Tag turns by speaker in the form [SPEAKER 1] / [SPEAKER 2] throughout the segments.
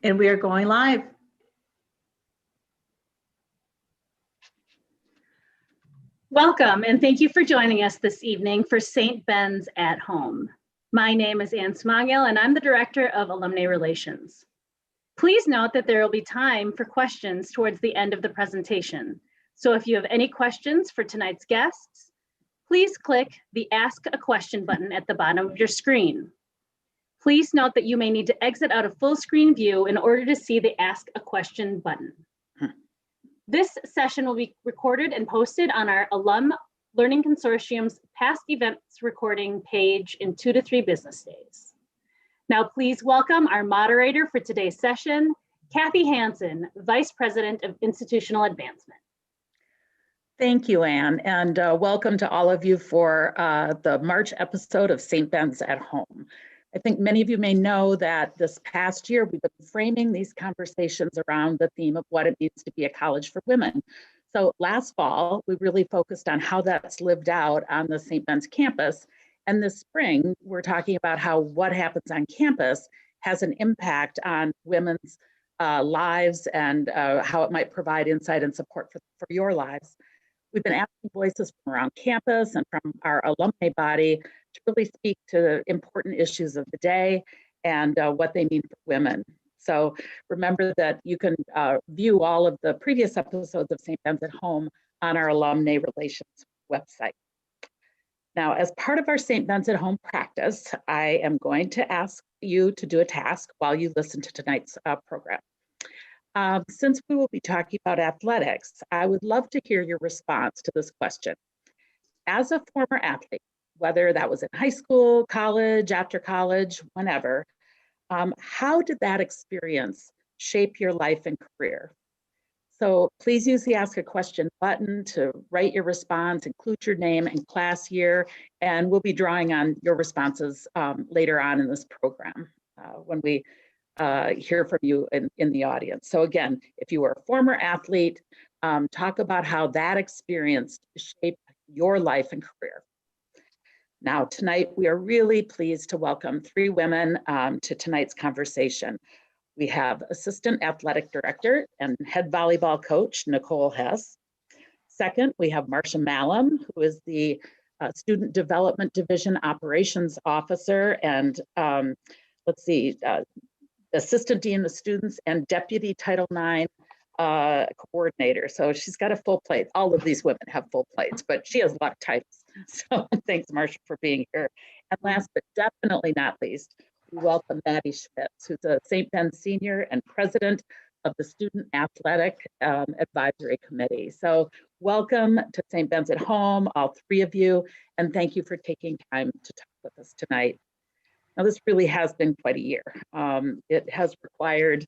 [SPEAKER 1] And we are going live.
[SPEAKER 2] Welcome, and thank you for joining us this evening for St. Ben's at Home. My name is Ann Smogel, and I'm the Director of Alumni Relations. Please note that there will be time for questions towards the end of the presentation. So if you have any questions for tonight's guests, please click the Ask a Question button at the bottom of your screen. Please note that you may need to exit out of full screen view in order to see the Ask a Question button. This session will be recorded and posted on our Alum Learning Consortium's past events recording page in 2 to 3 business days. Now, please welcome our moderator for today's session, Kathy Hansen, Vice President of Institutional Advancement.
[SPEAKER 3] Thank you, Ann, and welcome to all of you for the March episode of St. Ben's at Home. I think many of you may know that this past year, we've been framing these conversations around the theme of what it means to be a college for women. So last fall, we really focused on how that's lived out on the St. Ben's campus. And this spring, we're talking about how what happens on campus has an impact on women's lives and how it might provide insight and support for your lives. We've been asking voices from around campus and from our alumni body to really speak to important issues of the day and what they mean for women. So remember that you can view all of the previous episodes of St. Ben's at Home on our Alumni Relations website. Now, as part of our St. Ben's at Home practice, I am going to ask you to do a task while you listen to tonight's program. Since we will be talking about athletics, I would love to hear your response to this question. As a former athlete, whether that was in high school, college, after college, whenever, how did that experience shape your life and career? So please use the Ask a Question button to write your response, include your name and class year, and we'll be drawing on your responses later on in this program when we hear from you in the audience. So again, if you were a former athlete, talk about how that experience shaped your life and career. Now, tonight, we are really pleased to welcome 3 women to tonight's conversation. We have Assistant Athletic Director and Head Volleyball Coach, Nicole Hess. Second, we have Marcia Mahlum, who is the Student Development Division Operations Officer and, Assistant Dean of Students and Deputy Title IX coordinator. So she's got a full plate. All of these women have full plates, but she has a lot of titles. So thanks, Marcia, for being here. And last but definitely not least, we welcome Maddie, who's a St. Ben's senior and president of the Student Athletic Advisory Committee. So welcome to St. Ben's at Home, all 3 of you, and thank you for taking time to talk with us tonight. Now, this really has been quite a year. It has required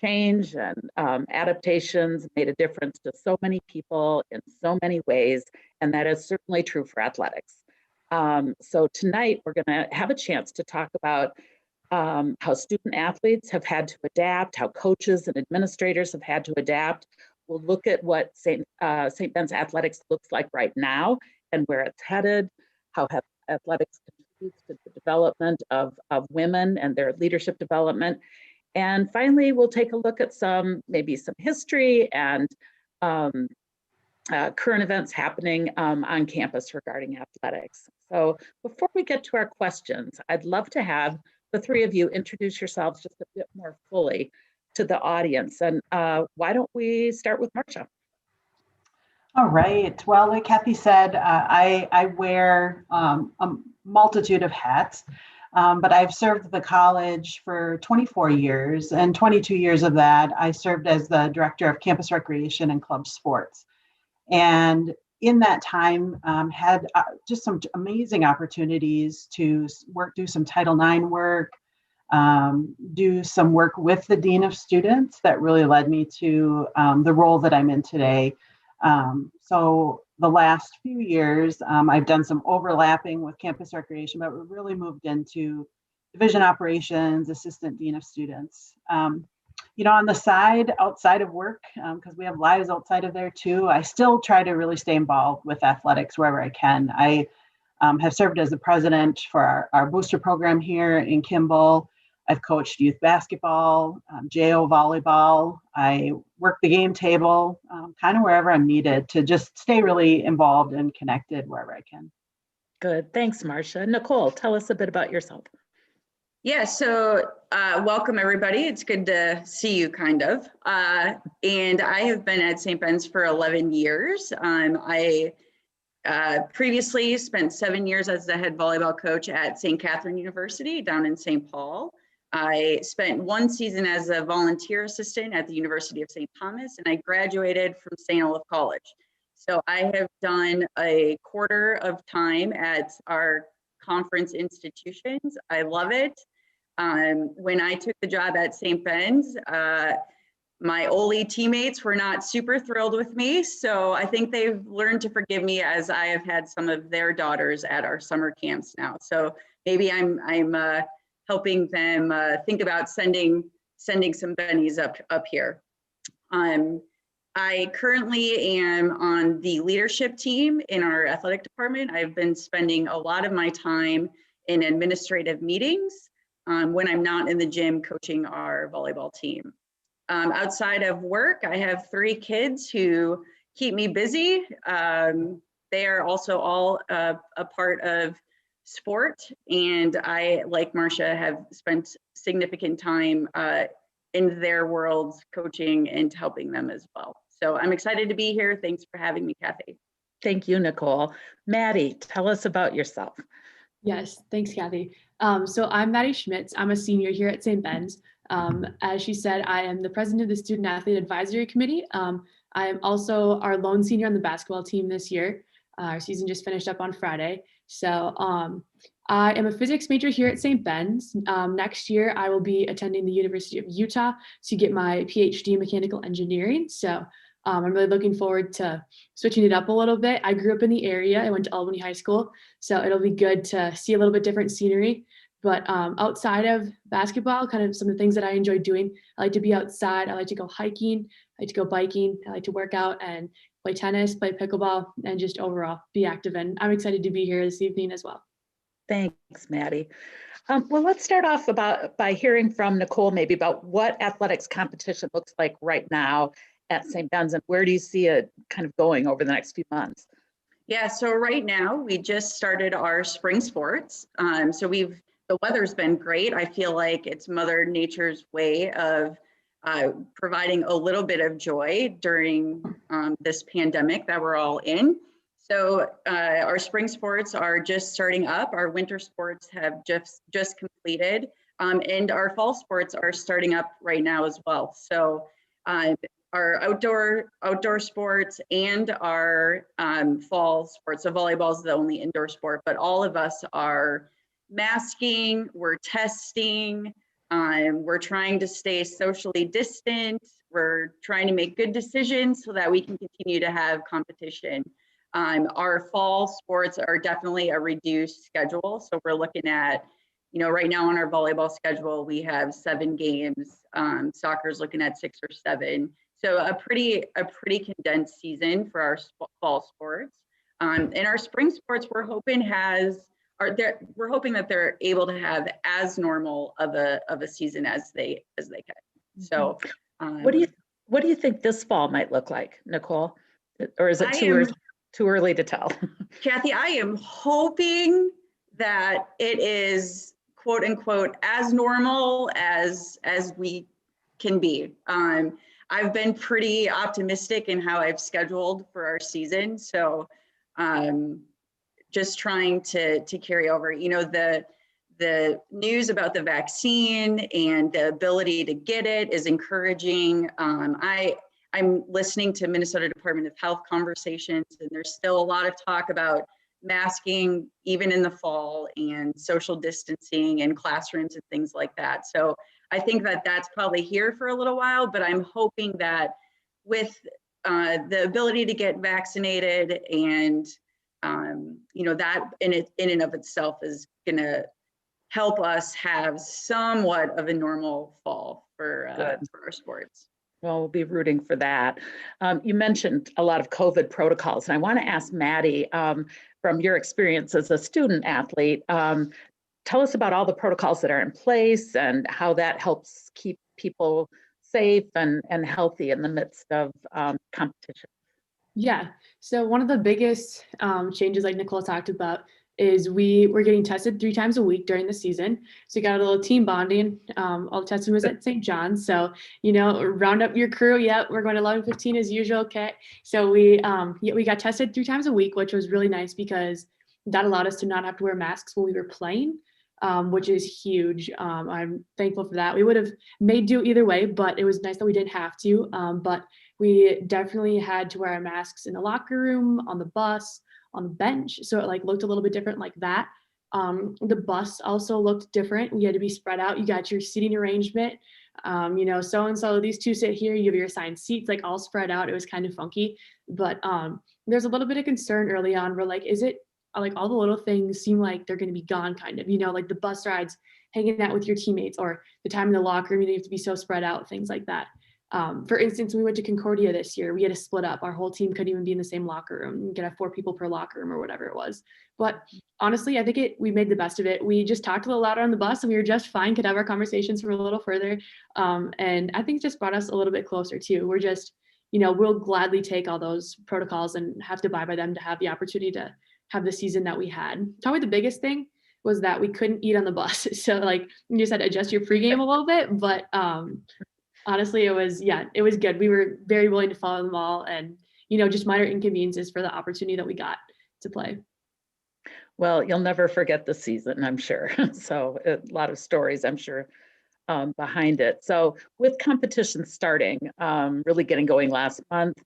[SPEAKER 3] change and adaptations, made a difference to so many people in so many ways, and that is certainly true for athletics. So tonight we're going to have a chance to talk about how student athletes have had to adapt, how coaches and administrators have had to adapt. We'll look at what St. Ben's athletics looks like right now and where it's headed, how athletics contributes to the development of women and their leadership development. And finally, we'll take a look at maybe some history and current events happening on campus regarding athletics. So before we get to our questions, I'd love to have the 3 of you introduce yourselves just a bit more fully to the audience. And why don't we start with Marcia?
[SPEAKER 4] All right. Well, like Kathy said, I wear a multitude of hats. But I've served the college for 24 years, and 22 years of that, I served as the director of campus recreation and club sports. And in that time, had just some amazing opportunities to do some Title IX work, do some work with the Dean of Students that really led me to the role that I'm in today. So the last few years, I've done some overlapping with campus recreation, but we've really moved into division operations, assistant dean of students. On the side, outside of work, because we have lives outside of there too, I still try to really stay involved with athletics wherever I can. I have served as the president for our booster program here in Kimball. I've coached youth basketball, JO volleyball. I work the game table, kind of wherever I'm needed to just stay really involved and connected wherever I can.
[SPEAKER 3] Good. Thanks, Marcia. Nicole, tell us a bit about yourself.
[SPEAKER 1] Yeah, so welcome everybody. It's good to see you kind of. And I have been at St. Ben's for 11 years. I previously spent 7 years as the head volleyball coach at St. Catherine University down in St. Paul. I spent 1 season as a volunteer assistant at the University of St. Thomas, and I graduated from St. Olaf College. So I have done a quarter of time at our conference institutions. I love it. When I took the job at St. Ben's, my Ole teammates were not super thrilled with me, so I think they've learned to forgive me as I have had some of their daughters at our summer camps now. So maybe I'm helping them think about sending some bennies up here. I currently am on the leadership team in our athletic department. I've been spending a lot of my time in administrative meetings when I'm not in the gym coaching our volleyball team. Outside of work, I have 3 kids who keep me busy. They are also all a part of sport, and I, like Marcia, have spent significant time in their worlds coaching and helping them as well. So I'm excited to be here. Thanks for having me, Kathy.
[SPEAKER 3] Thank you, Nicole. Maddie, tell us about yourself.
[SPEAKER 5] Yes, thanks, Kathy. So I'm Maddie Schmitz. I'm a senior here at St. Ben's. As she said, I am the president of the Student Athlete Advisory Committee. I am also our lone senior on the basketball team this year. Our season just finished up on Friday. So I am a physics major here at St. Ben's. Next year, I will be attending the University of Utah to get my PhD in mechanical engineering. So I'm really looking forward to switching it up a little bit. I grew up in the area. I went to Albany High School, so it'll be good to see a little bit different scenery. But outside of basketball, kind of some of the things that I enjoy doing, I like to be outside. I like to go hiking. I like to go biking. I like to work out and play tennis, play pickleball, and just overall be active. And I'm excited to be here this evening as well.
[SPEAKER 3] Thanks, Maddie. Well, let's start off by hearing from Nicole maybe about what athletics competition looks like right now at St. Ben's, and where do you see it kind of going over the next few months?
[SPEAKER 1] Yeah, so right now we just started our spring sports. So the weather's been great. I feel like it's Mother Nature's way of providing a little bit of joy during this pandemic that we're all in. So our spring sports are just starting up. Our winter sports have just completed, and our fall sports are starting up right now as well. So our outdoor sports and our fall sports. So volleyball is the only indoor sport, but all of us are masking, we're testing, we're trying to stay socially distant, we're trying to make good decisions so that we can continue to have competition. Our fall sports are definitely a reduced schedule. So we're looking at, right now on our volleyball schedule, we have 7 games. Soccer's looking at 6 or 7. So a pretty condensed season for our fall sports. And our spring sports, we're hoping that they're able to have as normal of a season as they can. So
[SPEAKER 3] what do you think this fall might look like, Nicole? Or is it too early to tell?
[SPEAKER 1] Kathy, I am hoping that it is quote unquote as normal as we can be. I've been pretty optimistic in how I've scheduled for our season. So just trying to carry over, the news about the vaccine and the ability to get it is encouraging. I'm listening to Minnesota Department of Health conversations, and there's still a lot of talk about masking even in the fall and social distancing in classrooms and things like that. So I think that that's probably here for a little while, but I'm hoping that with the ability to get vaccinated and that in and of itself is going to help us have somewhat of a normal fall for our sports.
[SPEAKER 3] Well, we'll be rooting for that. You mentioned a lot of COVID protocols, and I want to ask Maddie, from your experience as a student athlete, tell us about all the protocols that are in place and how that helps keep people safe and healthy in the midst of competition.
[SPEAKER 5] Yeah. So one of the biggest changes, like Nicole talked about, is we were getting tested 3 times a week during the season. So you got a little team bonding. All the testing was at St. John's. So, round up your crew. Yep, we're going to 11:15 as usual. Okay. So we got tested 3 times a week, which was really nice because that allowed us to not have to wear masks when we were playing, which is huge. I'm thankful for that. We would have made do either way, but it was nice that we didn't have to. But we definitely had to wear our masks in the locker room, on the bus, on the bench. So it looked a little bit different like that. The bus also looked different. We had to be spread out. You got your seating arrangement. So-and-so, these 2 sit here, you have your assigned seats, all spread out. It was kind of funky, but there's a little bit of concern early on. We're like, is it all the little things seem like they're going to be gone kind of, like the bus rides, hanging out with your teammates, or the time in the locker room, you have to be so spread out, things like that. For instance, when we went to Concordia this year, we had to split up. Our whole team couldn't even be in the same locker room. You could have 4 people per locker room or whatever it was. But honestly, I think we made the best of it. We just talked a little louder on the bus and we were just fine, could have our conversations from a little further. And I think it just brought us a little bit closer too. We're just, we'll gladly take all those protocols and have to abide by them to have the opportunity to have the season that we had. Probably the biggest thing was that we couldn't eat on the bus. So you just had to adjust your pregame a little bit, but honestly, it was good. We were very willing to follow them all and, just minor inconveniences for the opportunity that we got to play.
[SPEAKER 3] Well, you'll never forget the season, I'm sure. So a lot of stories, I'm sure, behind it. So with competition starting, really getting going last month,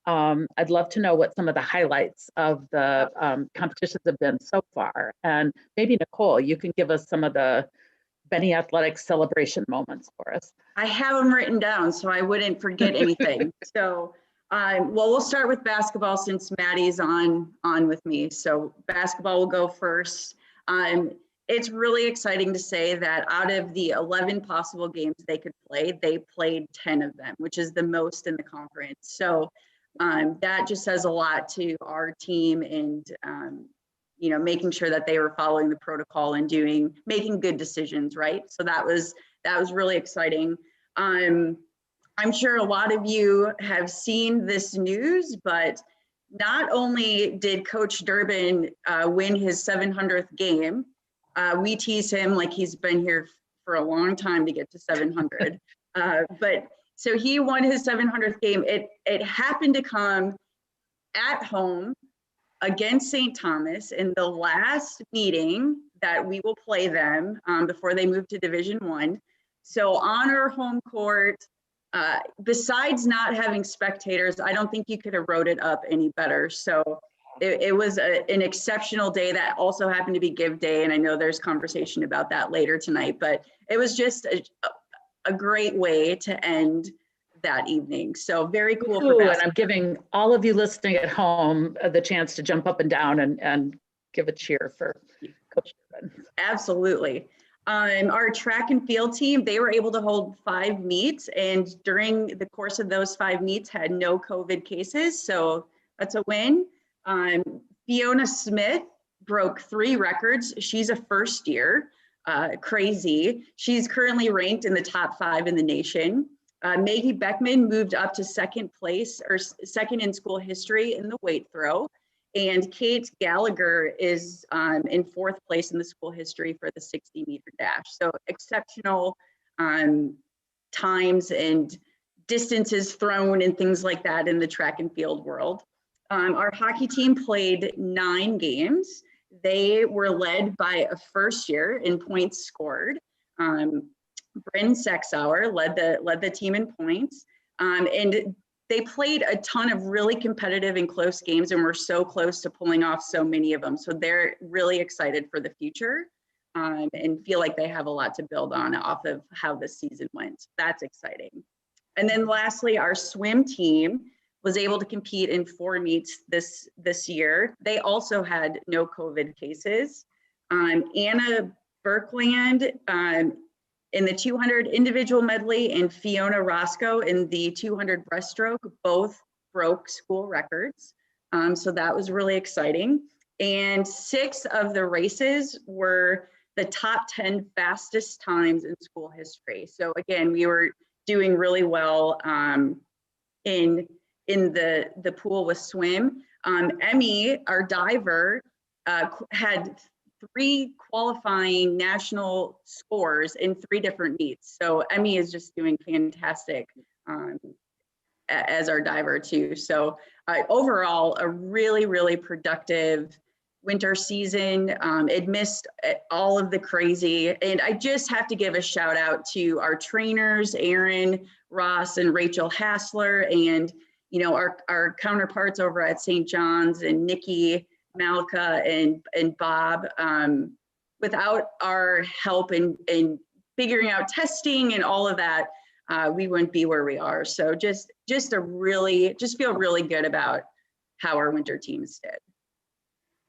[SPEAKER 3] I'd love to know what some of the highlights of the competitions have been so far. And maybe Nicole, you can give us some of the Benny Athletics celebration moments for us.
[SPEAKER 1] I have them written down so I wouldn't forget anything. So, we'll start with basketball since Maddie's on with me. So basketball will go first. It's really exciting to say that out of the 11 possible games they could play, they played 10 of them, which is the most in the conference. So that just says a lot to our team and making sure that they were following the protocol and making good decisions, right? So that was really exciting. I'm sure a lot of you have seen this news, but not only did Coach Durbin win his 700th game, we tease him like he's been here for a long time to get to 700. But so he won his 700th game. It happened to come at home against St. Thomas in the last meeting that we will play them before they move to Division I. So on our home court, besides not having spectators, I don't think you could have wrote it up any better. So it was an exceptional day that also happened to be Give Day. And I know there's conversation about that later tonight, but it was just a great way to end that evening. So very cool.
[SPEAKER 3] Ooh, and I'm giving all of you listening at home the chance to jump up and down and give a cheer for Coach Durbin.
[SPEAKER 1] Absolutely. Our track and field team, they were able to hold 5 meets, and during the course of those 5 meets had no COVID cases. So that's a win. Fiona Smith broke 3 records. She's a first year, crazy. She's currently ranked in the top 5 in the nation. Maggie Beckman moved up to 2nd place, or 2nd in school history in the weight throw. And Kate Gallagher is in 4th place in the school history for the 60-meter dash. So exceptional times and distances thrown and things like that in the track and field world. Our hockey team played 9 games. They were led by a first year in points scored. Bryn Sexauer led the team in points, and they played a ton of really competitive and close games, and were so close to pulling off so many of them. So they're really excited for the future and feel like they have a lot to build on off of how this season went. That's exciting. And then lastly, our swim team was able to compete in 4 meets this year. They also had no COVID cases. Anna Berkland in the 200 individual medley and Fiona Roscoe in the 200 breaststroke both broke school records. So that was really exciting. And 6 of the races were the top 10 fastest times in school history. So again, we were doing really well in the pool with swim. Emmy, our diver, had 3 qualifying national scores in 3 different meets. So Emmy is just doing fantastic as our diver too. So overall, a really, really productive winter season. It missed all of the crazy. And I just have to give a shout out to our trainers, Aaron, Ross, and Rachel Hassler, and our counterparts over at St. John's, and Nikki, Malika, and Bob. Without our help in figuring out testing and all of that, we wouldn't be where we are. So just feel really good about how our winter teams did.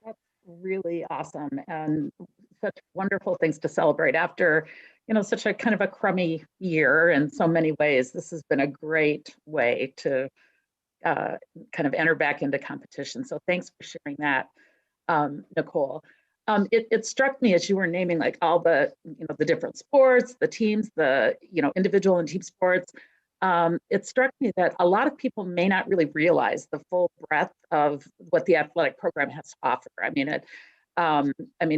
[SPEAKER 3] That's really awesome, and such wonderful things to celebrate after, such a kind of a crummy year in so many ways. This has been a great way to kind of enter back into competition. So thanks for sharing that, Nicole. It struck me as you were naming like all the, the different sports, the teams, the, individual and team sports. It struck me that a lot of people may not really realize the full breadth of what the athletic program has to offer. I mean,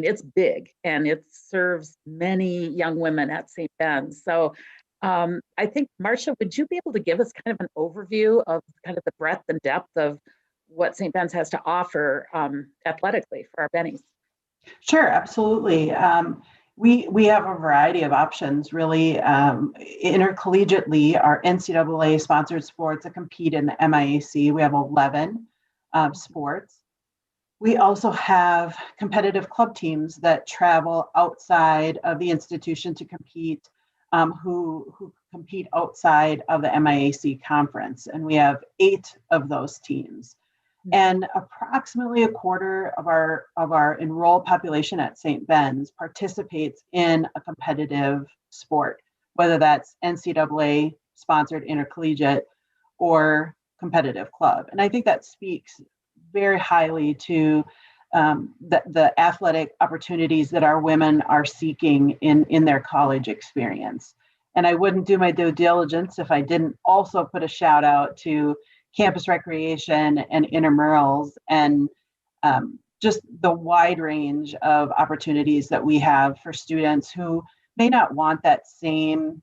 [SPEAKER 3] it's big, and it serves many young women at St. Ben's. So I think, Marcia, would you be able to give us kind of an overview of kind of the breadth and depth of what St. Ben's has to offer athletically for our bennies?
[SPEAKER 4] Sure, absolutely. We have a variety of options, really. Intercollegiately, our NCAA sponsored sports that compete in the MIAC, we have 11 sports. We also have competitive club teams that travel outside of the institution to compete, who compete outside of the MIAC conference. And we have 8 of those teams. And approximately a quarter of our enrolled population at St. Ben's participates in a competitive sport, whether that's NCAA sponsored intercollegiate or competitive club. And I think that speaks very highly to the athletic opportunities that our women are seeking in their college experience. And I wouldn't do my due diligence if I didn't also put a shout out to campus recreation and intramurals, and just the wide range of opportunities that we have for students who may not want that same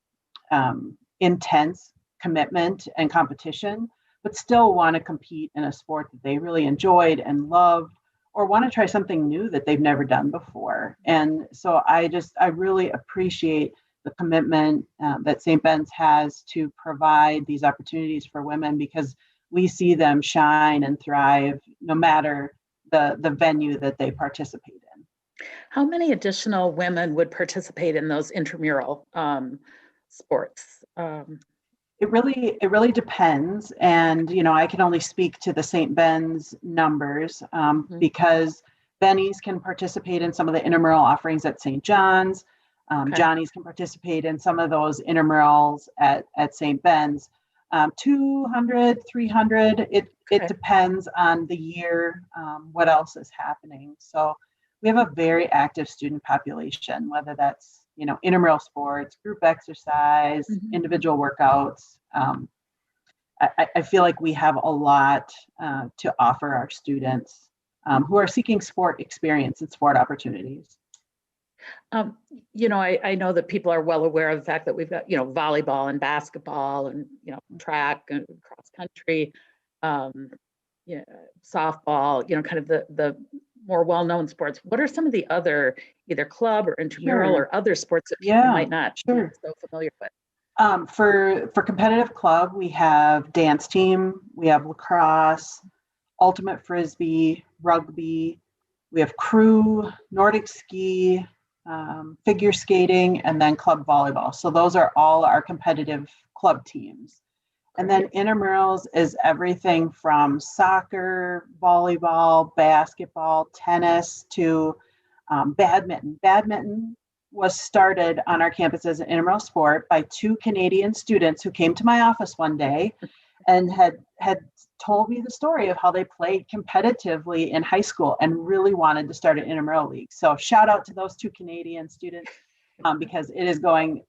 [SPEAKER 4] intense commitment and competition, but still want to compete in a sport that they really enjoyed and loved, or want to try something new that they've never done before. And so I really appreciate the commitment that St. Ben's has to provide these opportunities for women, because we see them shine and thrive no matter the venue that they participate in.
[SPEAKER 3] How many additional women would participate in those intramural sports?
[SPEAKER 4] It really depends. And, I can only speak to the St. Ben's numbers because bennies can participate in some of the intramural offerings at St. John's.
[SPEAKER 3] Okay.
[SPEAKER 4] Johnnies can participate in some of those intramurals at St. Ben's. 200, 300, it depends on the year, what else is happening. So we have a very active student population, whether that's, intramural sports, group exercise, individual workouts. I feel like we have a lot to offer our students who are seeking sport experience and sport opportunities.
[SPEAKER 3] I know that people are well aware of the fact that we've got, volleyball and basketball and, track and cross country, softball, kind of the more well-known sports. What are some of the other either club or intramural or other sports that people might not be so familiar with?
[SPEAKER 4] For competitive club, we have dance team, we have lacrosse, ultimate frisbee, rugby, we have crew, Nordic ski, figure skating, and then club volleyball. So those are all our competitive club teams. And then intramurals is everything from soccer, volleyball, basketball, tennis, to badminton. Badminton was started on our campus as an intramural sport by 2 Canadian students who came to my office one day and had told me the story of how they played competitively in high school and really wanted to start an intramural league. So shout out to those 2 Canadian students, because it is going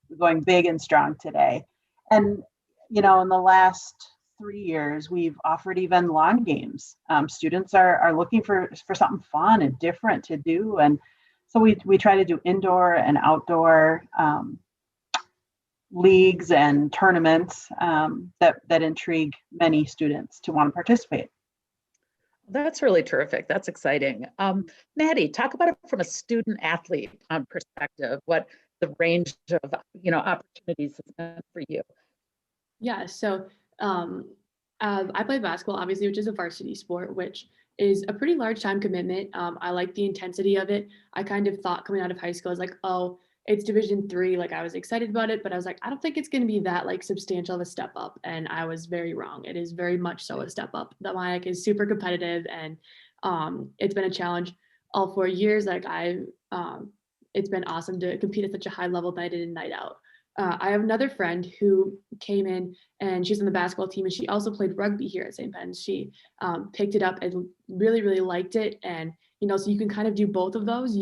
[SPEAKER 4] big and strong today. And in the last 3 years, we've offered even long games. Students are looking for something fun and different to do, and so we try to do indoor and outdoor leagues and tournaments that intrigue many students to want to participate.
[SPEAKER 3] That's really terrific. That's exciting. Maddie, talk about it from a student athlete perspective, what the range of opportunities has been for you.
[SPEAKER 5] Yeah, so I play basketball, obviously, which is a varsity sport, which is a pretty large time commitment. I like the intensity of it. I kind of thought coming out of high school, I was like, oh, it's Division III. Like, I was excited about it, but I was like, I don't think it's going to be that like substantial of a step up. And I was very wrong. It is very much so a step up. The MIAC is super competitive, and it's been a challenge all 4 years. Like it's been awesome to compete at such a high level night in and night out. I have another friend who came in and she's on the basketball team, and she also played rugby here at St. Ben's. She picked it up and really, really liked it. And, so you can kind of do both of those.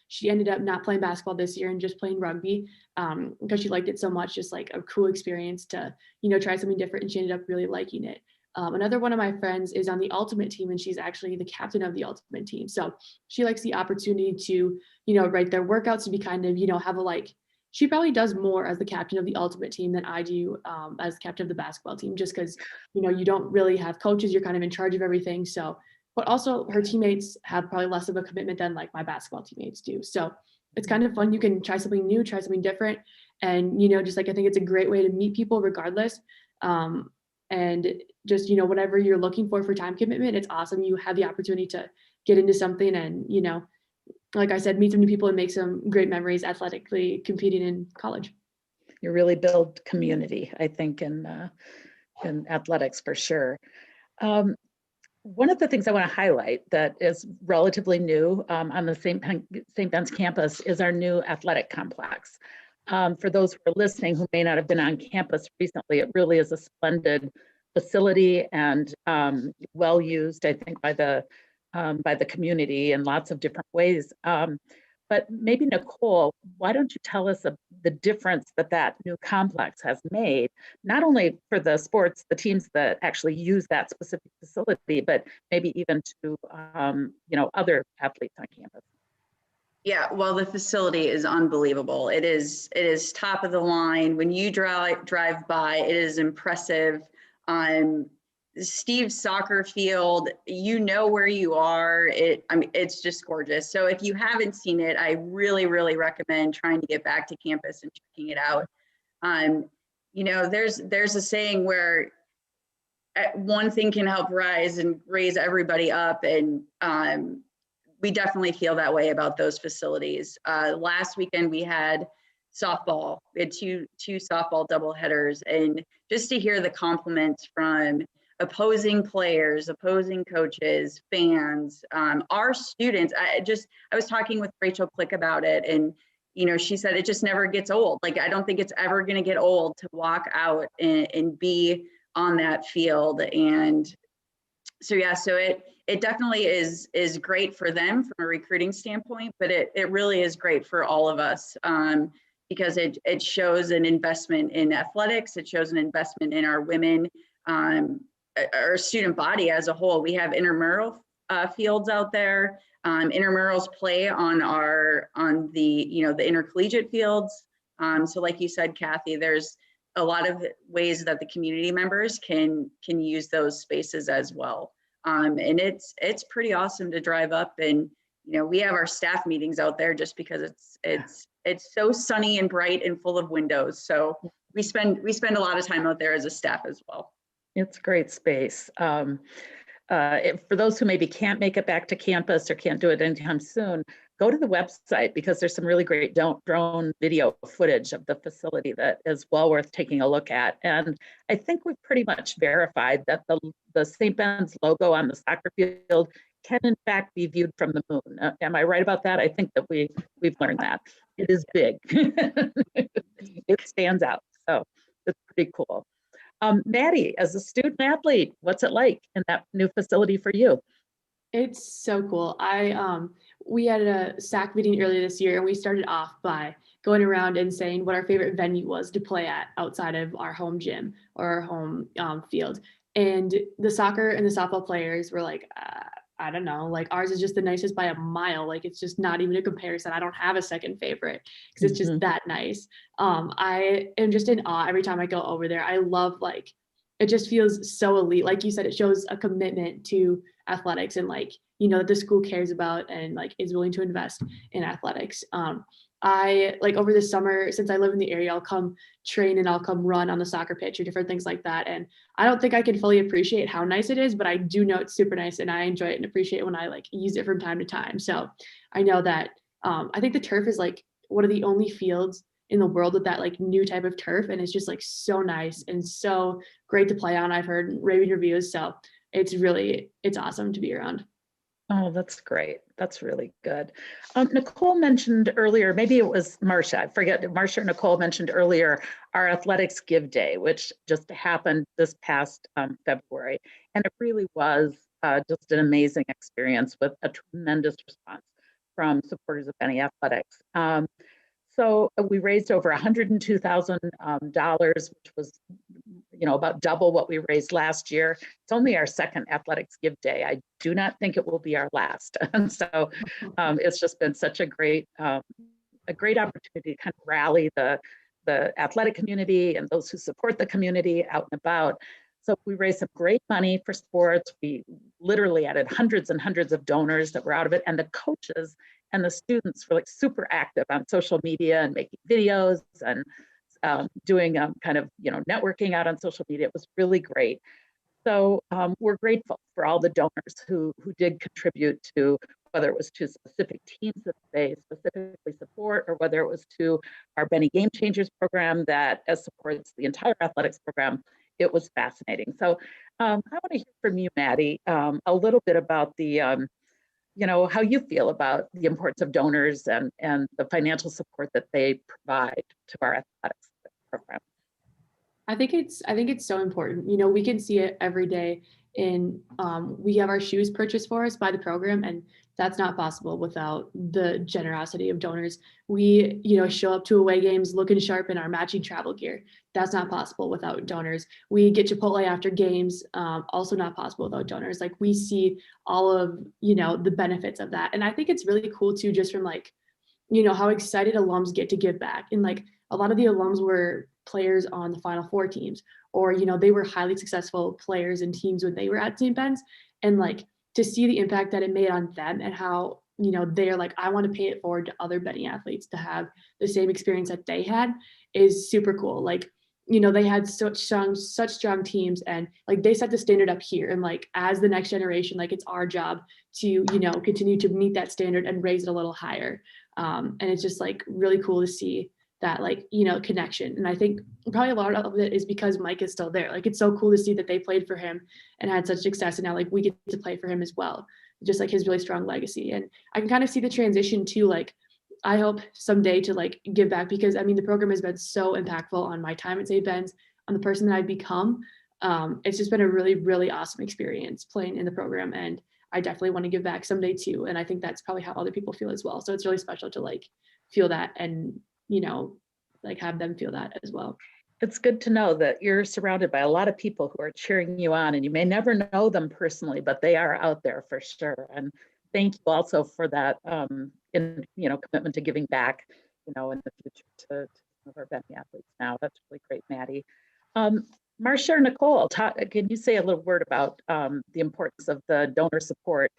[SPEAKER 5] She ended up not playing basketball this year and just playing rugby because she liked it so much, just like a cool experience to, try something different. And she ended up really liking it. Another one of my friends is on the ultimate team, and she's actually the captain of the ultimate team. So she likes the opportunity to, write their workouts, to be kind of, have a she probably does more as the captain of the ultimate team than I do as captain of the basketball team, just because, you don't really have coaches. You're kind of in charge of everything. So, but also her teammates have probably less of a commitment than like my basketball teammates do. So it's kind of fun. You can try something new, try something different. And, just like, I think it's a great way to meet people regardless. And just, whatever you're looking for time commitment, it's awesome. You have the opportunity to get into something and, like I said, meet some new people and make some great memories athletically competing in college.
[SPEAKER 3] You really build community, I think, in athletics for sure. One of the things I want to highlight that is relatively new on the St. Ben's campus is our new athletic complex. For those who are listening who may not have been on campus recently, it really is a splendid facility and well used, I think, by the community in lots of different ways. But maybe Nicole, why don't you tell us the difference that new complex has made, not only for the sports, the teams that actually use that specific facility, but maybe even to other athletes on campus.
[SPEAKER 1] Yeah, well, the facility is unbelievable. It is top of the line. When you drive by, it is impressive. Steve's soccer field, where you are. It's just gorgeous. So if you haven't seen it, I really, really recommend trying to get back to campus and checking it out. There's a saying where one thing can help raise everybody up, and we definitely feel that way about those facilities. Last weekend we had softball. We had two softball doubleheaders, and just to hear the compliments from opposing players, opposing coaches, fans, our students. I was talking with Rachel Click about it, and she said it just never gets old. Like, I don't think it's ever going to get old to walk out and be on that field. And so it definitely is great for them from a recruiting standpoint, but it really is great for all of us because it shows an investment in athletics. It shows an investment in our women. Our student body as a whole. We have intramural fields out there. Intramurals play on the intercollegiate fields. So like you said, Kathy, there's a lot of ways that the community members can use those spaces as well. And it's pretty awesome to drive up, and we have our staff meetings out there just because it's so sunny and bright and full of windows. So we spend a lot of time out there as a staff as well.
[SPEAKER 3] It's a great space. For those who maybe can't make it back to campus or can't do it anytime soon, go to the website because there's some really great drone video footage of the facility that is well worth taking a look at. And I think we've pretty much verified that the St. Ben's logo on the soccer field can in fact be viewed from the moon. Am I right about that? I think that we've learned that. It is big. It stands out. So it's pretty cool. Maddie, as a student athlete, what's it like in that new facility for you?
[SPEAKER 5] It's so cool. We had a SAC meeting earlier this year, and we started off by going around and saying what our favorite venue was to play at outside of our home gym or our home field. And the soccer and the softball players were like, I don't know, like ours is just the nicest by a mile. Like it's just not even a comparison. I don't have a second favorite because it's just that nice. I am just in awe every time I go over there. I love like, it just feels so elite. Like you said, it shows a commitment to athletics and like, you know, that the school cares about and like is willing to invest in athletics. I like over the summer, since I live in the area, I'll come train and I'll come run on the soccer pitch or different things like that. And I don't think I can fully appreciate how nice it is, but I do know it's super nice and I enjoy it and appreciate it when I like use it from time to time. So I know that I think the turf is like one of the only fields in the world with that like new type of turf. And it's just like so nice and so great to play on. I've heard raving reviews. So it's awesome to be around.
[SPEAKER 3] Oh, that's great. That's really good. Nicole mentioned earlier, maybe it was Marcia, I forget, Marcia or Nicole mentioned earlier, our Athletics Give Day, which just happened this past February. And it really was just an amazing experience with a tremendous response from supporters of Benny Athletics. So we raised over $102,000, which was, about double what we raised last year. It's only our second Athletics Give Day. I do not think it will be our last. And so it's just been such a great opportunity to kind of rally the athletic community and those who support the community out and about. So we raised some great money for sports. We literally added hundreds and hundreds of donors that were out of it. And the coaches and the students were like super active on social media and making videos and doing kind of, networking out on social media. It was really great. So we're grateful for all the donors who did contribute to, whether it was to specific teams that they specifically support, or whether it was to our Benny Game Changers program that supports the entire athletics program. It was fascinating. So I want to hear from you, Maddie, a little bit about the, how you feel about the importance of donors and the financial support that they provide to our athletics program.
[SPEAKER 5] I think it's so important. We can see it every day in we have our shoes purchased for us by the program, and that's not possible without the generosity of donors. We, show up to away games looking sharp in our matching travel gear. That's not possible without donors. We get Chipotle after games, also not possible without donors. Like we see all of, the benefits of that. And I think it's really cool too, just from like, how excited alums get to give back. And like a lot of the alums were players on the Final Four teams, or, they were highly successful players and teams when they were at St. Ben's. And like to see the impact that it made on them and how, they're like, I want to pay it forward to other Benny athletes to have the same experience that they had is super cool. Like, they had such strong teams, and like they set the standard up here. And like as the next generation, like it's our job to, continue to meet that standard and raise it a little higher. And it's just like really cool to see that like, connection. And I think probably a lot of it is because Mike is still there. Like, it's so cool to see that they played for him and had such success. And now like we get to play for him as well, just like his really strong legacy. And I can kind of see the transition to like, I hope someday to like give back, because I mean, the program has been so impactful on my time at St. Ben's, on the person that I've become. It's just been a really, really awesome experience playing in the program. And I definitely want to give back someday too. And I think that's probably how other people feel as well. So it's really special to like feel that and, like have them feel that as well.
[SPEAKER 3] It's good to know that you're surrounded by a lot of people who are cheering you on, and you may never know them personally, but they are out there for sure. And thank you also for that, commitment to giving back, in the future to some of our Benny athletes now. That's really great, Maddie. Marcia or Nicole, can you say a little word about the importance of the donor support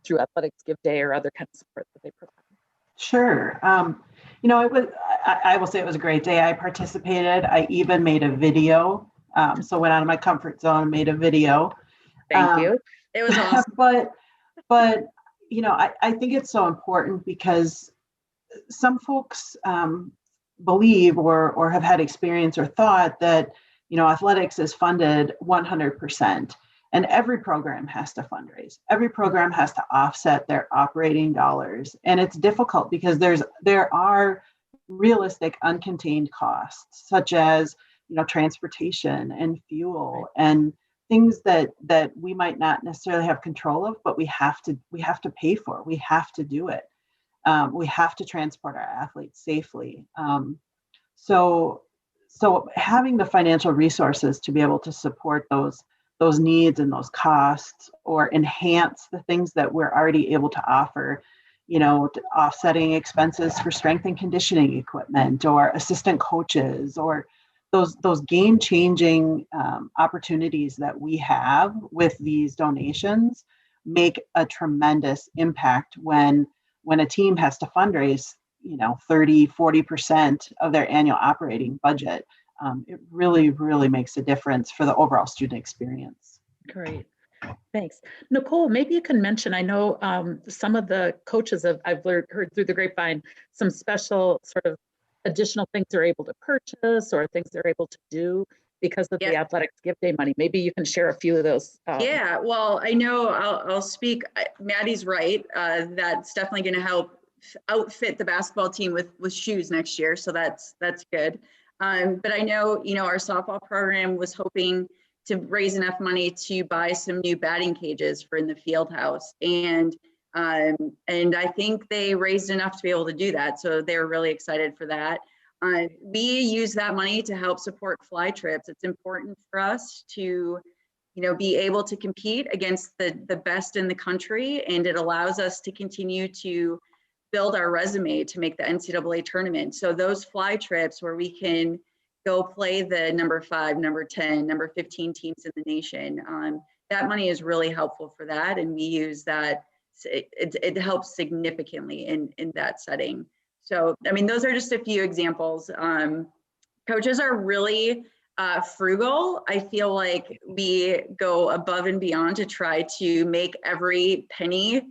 [SPEAKER 3] through Athletics Give Day or other kind of support that they provide?
[SPEAKER 4] Sure. I will say it was a great day. I participated. I even made a video. So went out of my comfort zone and made a video.
[SPEAKER 3] Thank you.
[SPEAKER 1] It was awesome.
[SPEAKER 4] But I think it's so important because some folks believe or have had experience or thought that, athletics is funded 100%. And every program has to fundraise. Every program has to offset their operating dollars. And it's difficult because there are realistic uncontained costs, such as transportation and fuel and things that we might not necessarily have control of, but we have to pay for. We have to do it. We have to transport our athletes safely. So having the financial resources to be able to support those needs and those costs, or enhance the things that we're already able to offer, offsetting expenses for strength and conditioning equipment or assistant coaches, or those game-changing opportunities that we have with these donations make a tremendous impact when a team has to fundraise 30-40% of their annual operating budget. It really, really makes a difference for the overall student experience.
[SPEAKER 3] Great. Thanks. Nicole, maybe you can mention, I know some of the coaches I've heard through the grapevine, some special sort of additional things they're able to purchase or things they're able to do because of the Athletics Gift Day money. Maybe you can share a few of those.
[SPEAKER 1] Yeah, well, I know I'll speak. Maddie's right. That's definitely going to help outfit the basketball team with shoes next year. So that's good. But I know, our softball program was hoping to raise enough money to buy some new batting cages for in the field house. And I think they raised enough to be able to do that. So they're really excited for that. We use that money to help support fly trips. It's important for us to, be able to compete against the best in the country. And it allows us to continue to build our resume to make the NCAA tournament. So those fly trips where we can go play the number 5, number 10, number 15 teams in the nation, that money is really helpful for that. And we use that. It helps significantly in that setting. So, those are just a few examples. Coaches are really frugal. I feel like we go above and beyond to try to make every penny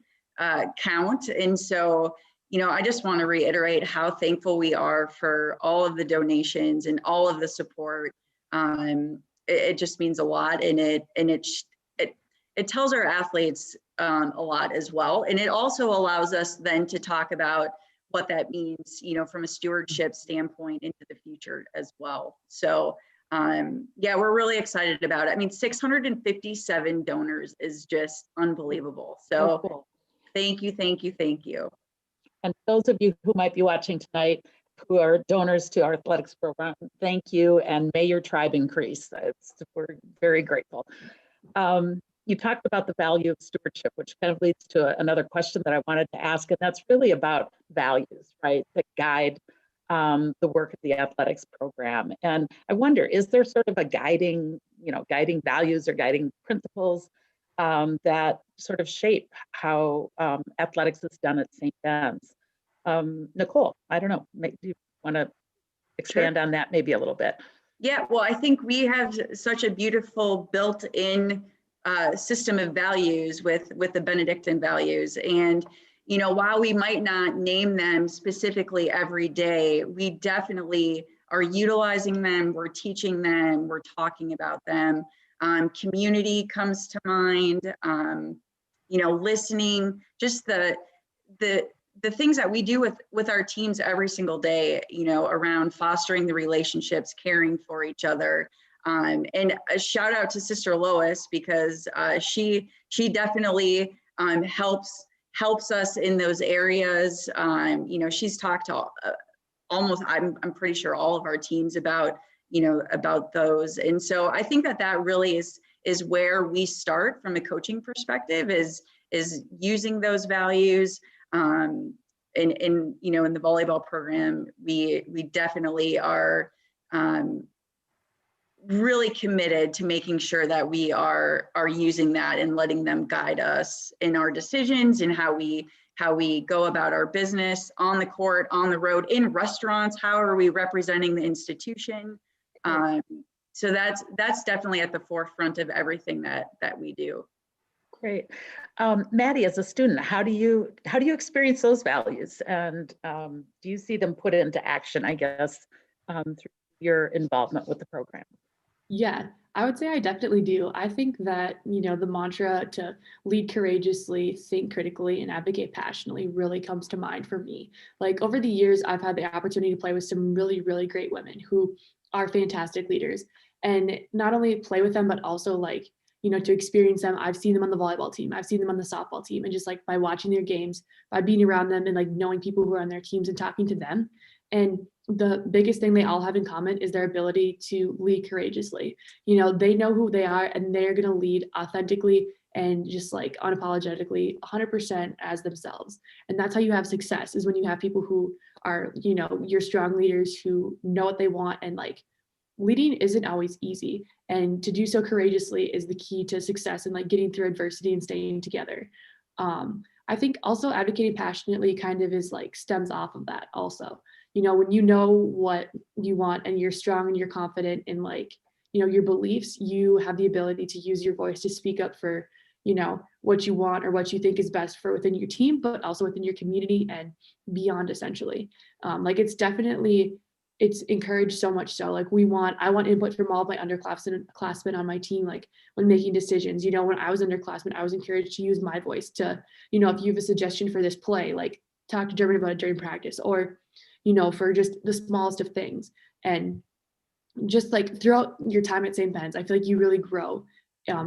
[SPEAKER 1] count. And so, I just want to reiterate how thankful we are for all of the donations and all of the support. It just means a lot, and it tells our athletes a lot as well. And it also allows us then to talk about what that means, from a stewardship standpoint into the future as well. So we're really excited about it. 657 donors is just unbelievable. So
[SPEAKER 3] cool.
[SPEAKER 1] Thank you.
[SPEAKER 3] And those of you who might be watching tonight who are donors to our athletics program, thank you, and may your tribe increase. We're very grateful. You talked about the value of stewardship, which kind of leads to another question that I wanted to ask, and that's really about values, right, that guide the work of the athletics program. And I wonder, is there sort of a guiding values or guiding principles that sort of shape how athletics is done at St. Ben's? Nicole, I don't know, do you want to expand on that maybe a little bit?
[SPEAKER 1] Yeah, well, I think we have such a beautiful built-in system of values with the Benedictine values. And, while we might not name them specifically every day, we definitely are utilizing them, we're teaching them, we're talking about them. Community comes to mind, listening, just the things that we do with our teams every single day, around fostering the relationships, caring for each other. And a shout out to Sister Lois, because she definitely helps us in those areas. She's talked to almost, I'm pretty sure, all of our teams about those. And so I think that really is where we start from a coaching perspective, is using those values. In the volleyball program, we definitely are really committed to making sure that we are using that and letting them guide us in our decisions and how we go about our business on the court, on the road, in restaurants. How are we representing the institution? So that's definitely at the forefront of everything that we do.
[SPEAKER 3] Great. Maddie, as a student, how do you experience those values, and do you see them put into action, I guess, through your involvement with the program?
[SPEAKER 5] Yeah, I would say I definitely do. I think that, the mantra to lead courageously, think critically, and advocate passionately really comes to mind for me. Like, over the years, I've had the opportunity to play with some really, really great women who are fantastic leaders, and not only play with them, but also like, you know, to experience them. I've seen them on the volleyball team, I've seen them on the softball team, and just like by watching their games, by being around them and like knowing people who are on their teams and talking to them. And the biggest thing they all have in common is their ability to lead courageously. You know, they know who they are and they're going to lead authentically and just like unapologetically 100% as themselves. And that's how you have success, is when you have people who are, you know, your strong leaders who know what they want. And like, leading isn't always easy, and to do so courageously is the key to success and like getting through adversity and staying together. I think also advocating passionately kind of is like stems off of that also. You know, when you know what you want and you're strong and you're confident in like, you know, your beliefs, you have the ability to use your voice to speak up for, you know, what you want or what you think is best for within your team, but also within your community and beyond, essentially. Like it's encouraged so much so. Like I want input from all of my underclassmen on my team, like when making decisions. You know, when I was underclassmen, I was encouraged to use my voice to, you know, if you have a suggestion for this play, like talk to German about it during practice, or, you know, for just the smallest of things. And just like throughout your time at St. Ben's, I feel like you really grow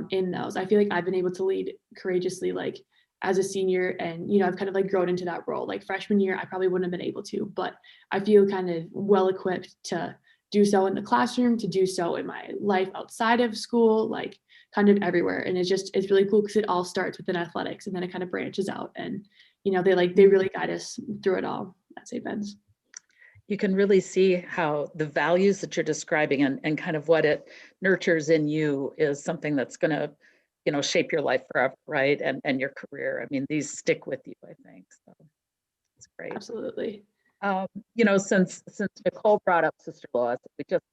[SPEAKER 5] in those. I feel like I've been able to lead courageously, like as a senior, and, you know, I've kind of like grown into that role. Like freshman year, I probably wouldn't have been able to, but I feel kind of well equipped to do so in the classroom, to do so in my life outside of school, like kind of everywhere. And it's really cool because it all starts within athletics and then it kind of branches out. And, you know, they really guide us through it all at St. Ben's.
[SPEAKER 3] You can really see how the values that you're describing and kind of what it nurtures in you is something that's going to, you know, shape your life forever, right? And your career. I mean, these stick with you, I think. So it's great.
[SPEAKER 5] Absolutely.
[SPEAKER 3] You know, since Nicole brought up Sister Lois,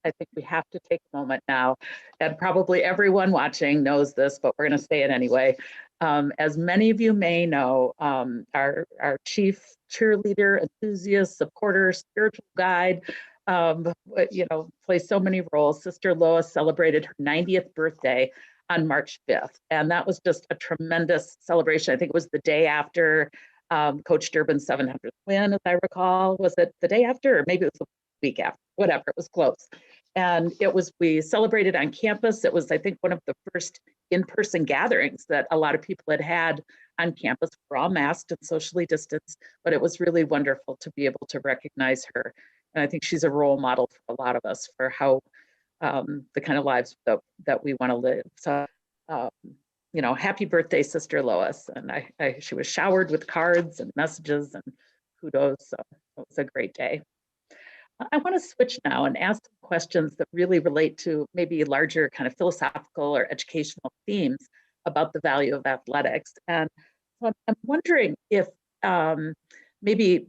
[SPEAKER 3] I think we have to take a moment now, and probably everyone watching knows this, but we're going to say it anyway. As many of you may know, our chief cheerleader, enthusiast, supporter, spiritual guide, you know, plays so many roles. Sister Lois celebrated her 90th birthday on March 5th, and that was just a tremendous celebration. I think it was the day after Coach Durbin's 700th win, as I recall. Was it the day after, or maybe it was the week after? Whatever, it was close. And we celebrated on campus. It was, I think, one of the first in-person gatherings that a lot of people had on campus. We're all masked and socially distanced, but it was really wonderful to be able to recognize her. And I think she's a role model for a lot of us for how the kind of lives that we want to live. So, you know, happy birthday, Sister Lois. And she was showered with cards and messages and kudos. So it was a great day. I want to switch now and ask some questions that really relate to maybe larger kind of philosophical or educational themes about the value of athletics. And so I'm wondering if maybe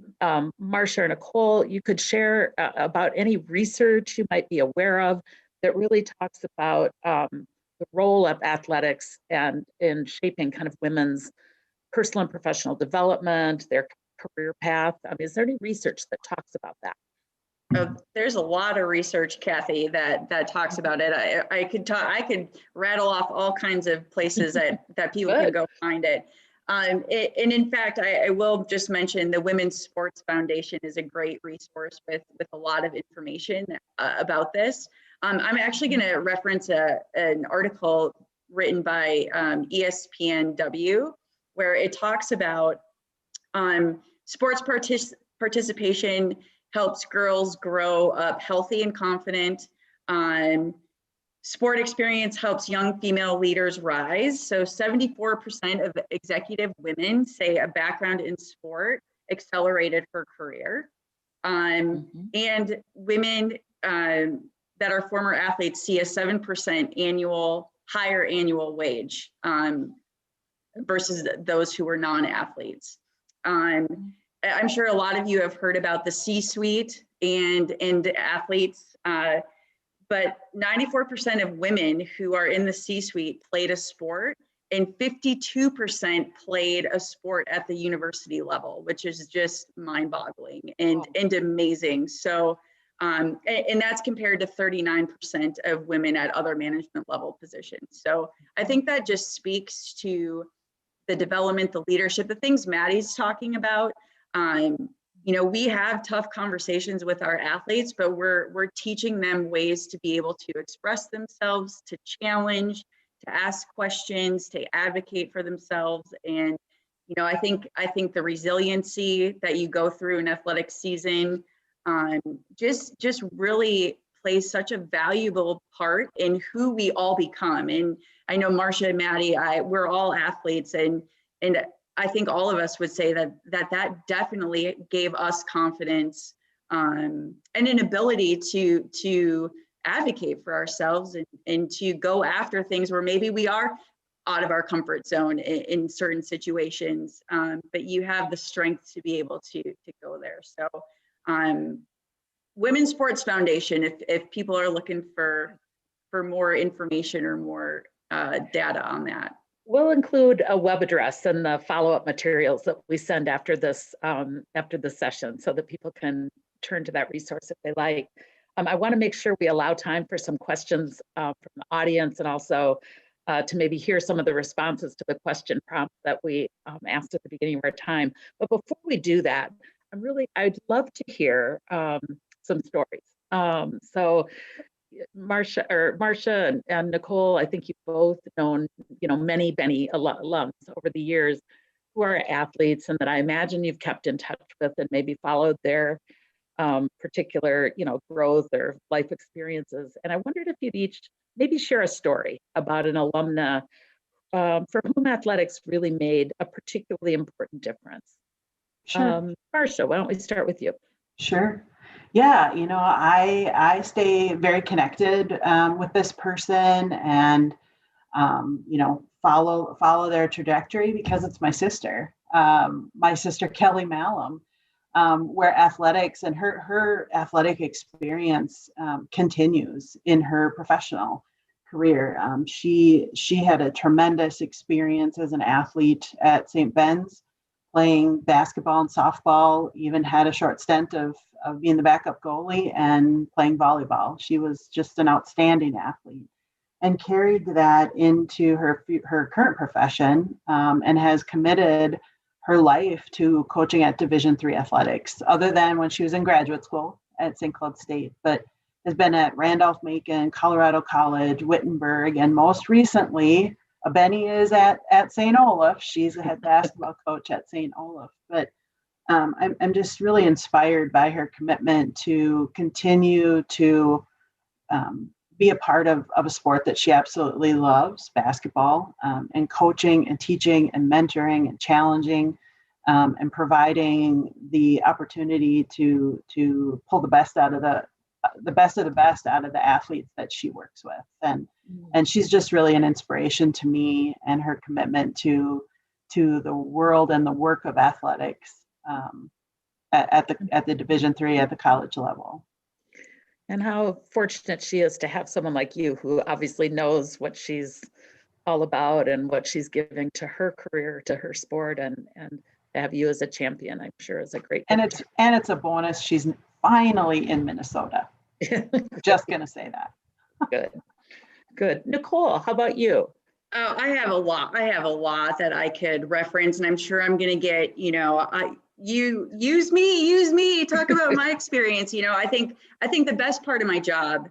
[SPEAKER 3] Marcia or Nicole, you could share about any research you might be aware of that really talks about the role of athletics and in shaping kind of women's personal and professional development, their career path. I mean, is there any research that talks about that?
[SPEAKER 1] There's a lot of research, Kathy, that talks about it. I could rattle off all kinds of places that people can go find it. And in fact, I will just mention the Women's Sports Foundation is a great resource with a lot of information about this. I'm actually going to reference an article written by ESPNW, where it talks about sports participation helps girls grow up healthy and confident. Sport experience helps young female leaders rise. So 74% of executive women say a background in sport accelerated her career. And women that are former athletes see a 7% higher annual wage versus those who were non-athletes. I'm sure a lot of you have heard about the C-suite and athletes, but 94% of women who are in the C-suite played a sport, and 52% played a sport at the university level, which is just mind-boggling and amazing. So, and that's compared to 39% of women at other management level positions. So I think that just speaks to the development, the leadership, the things Maddie's talking about. we have tough conversations with our athletes, but we're teaching them ways to be able to express themselves, to challenge, to ask questions, to advocate for themselves. And, I think the resiliency that you go through an athletic season just really plays such a valuable part in who we all become. And I know Marcia and Maddie, we're all athletes, and I think all of us would say that definitely gave us confidence and an ability to advocate for ourselves and to go after things where maybe we are out of our comfort zone in certain situations, but you have the strength to be able to go there. So Women's Sports Foundation, if people are looking for more information or more data on that.
[SPEAKER 3] We'll include a web address and the follow-up materials that we send after this session so that people can turn to that resource if they like. I want to make sure we allow time for some questions from the audience, and also to maybe hear some of the responses to the question prompt that we asked at the beginning of our time. But before we do that, I'd love to hear some stories. So Marcia and Nicole, I think you've both known, many alums over the years who are athletes, and that I imagine you've kept in touch with and maybe followed their particular, growth or life experiences. And I wondered if you'd each maybe share a story about an alumna for whom athletics really made a particularly important difference.
[SPEAKER 4] Sure.
[SPEAKER 3] Marcia, why don't we start with you?
[SPEAKER 4] Sure. Yeah, I stay very connected with this person, and follow their trajectory because it's my sister. My sister Kelly Mahlum, where athletics and her athletic experience continues in her professional career. She had a tremendous experience as an athlete at St. Ben's, playing basketball and softball, even had a short stint of being the backup goalie and playing volleyball. She was just an outstanding athlete and carried that into her current profession, and has committed her life to coaching at Division III athletics, other than when she was in graduate school at St. Cloud State, but has been at Randolph-Macon, Colorado College, Wittenberg, and most recently, Benny is at St. Olaf. She's a head basketball coach at St. Olaf. But I'm just really inspired by her commitment to continue to be a part of a sport that she absolutely loves, basketball, and coaching and teaching and mentoring and challenging, and providing the opportunity to pull the best out of the best of the best out of the athletes that she works with. And she's just really an inspiration to me, and her commitment to the world and the work of athletics at the Division III at the college level.
[SPEAKER 3] And how fortunate she is to have someone like you who obviously knows what she's all about and what she's giving to her career, to her sport, and to have you as a champion, I'm sure is a great
[SPEAKER 4] and it's a bonus. She's finally in Minnesota. Just gonna say that.
[SPEAKER 3] Good. Nicole, how about you?
[SPEAKER 1] Oh, I have a lot that I could reference, and I'm sure I'm going to get, you use me, talk about my experience. I think the best part of my job,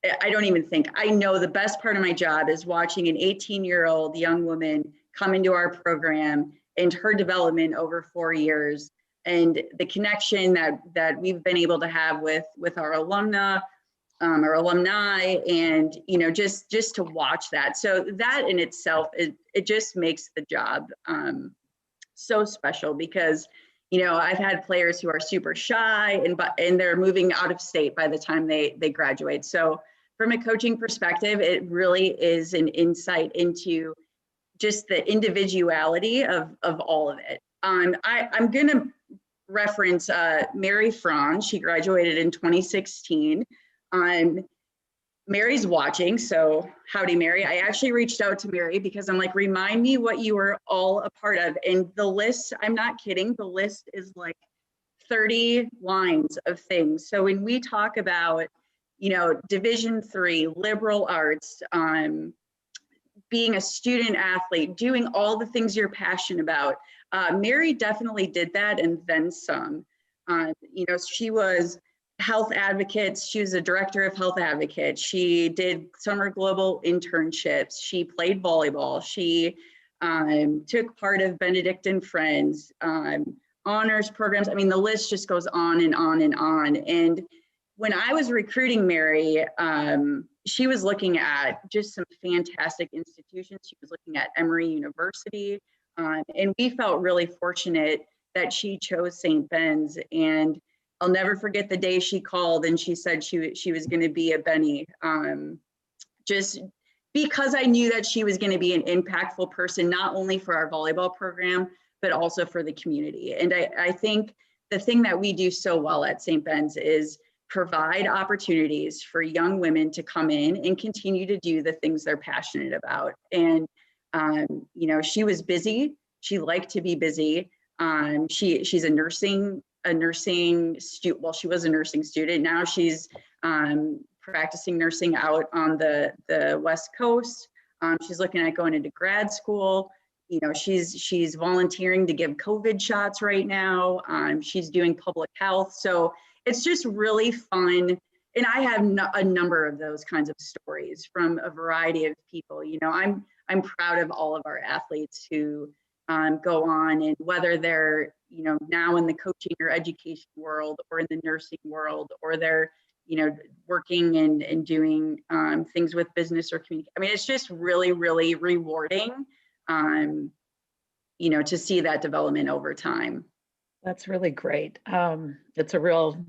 [SPEAKER 1] I know the best part of my job is watching an 18-year-old young woman come into our program and her development over 4 years, and the connection that we've been able to have with our alumni, and just to watch that. So that in itself, it just makes the job so special, because I've had players who are super shy and they're moving out of state by the time they graduate. So from a coaching perspective, it really is an insight into just the individuality of all of it. I'm going to reference Mary Franz. She graduated in 2016. Mary's watching, so howdy, Mary. I actually reached out to Mary because I'm like, remind me what you were all a part of. And the list, I'm not kidding, the list is like 30 lines of things. So when we talk about, Division III, liberal arts, being a student athlete, doing all the things you're passionate about, Mary definitely did that and then some. You know, she was health advocates. She was a director of health advocates. She did summer global internships. She played volleyball. She took part of Benedictine Friends, honors programs. I mean, the list just goes on and on and on. And when I was recruiting Mary, she was looking at just some fantastic institutions. She was looking at Emory University, and we felt really fortunate that she chose St. Ben's. And I'll never forget the day she called and she said she was going to be a Benny, just because I knew that she was going to be an impactful person, not only for our volleyball program, but also for the community. And I think the thing that we do so well at St. Ben's is provide opportunities for young women to come in and continue to do the things they're passionate about. And, you know, she was busy. She liked to be busy. She's a nursing student. Well, she was a nursing student. Now she's practicing nursing out on the West Coast. She's looking at going into grad school. You know, she's volunteering to give COVID shots right now. She's doing public health. So it's just really fun. And I have a number of those kinds of stories from a variety of people. You know, I'm proud of all of our athletes who go on, and whether they're, you know, now in the coaching or education world or in the nursing world, or they're, you know, working and doing things with business or community. I mean, it's just really, really rewarding, you know, to see that development over time.
[SPEAKER 3] That's really great. It's a real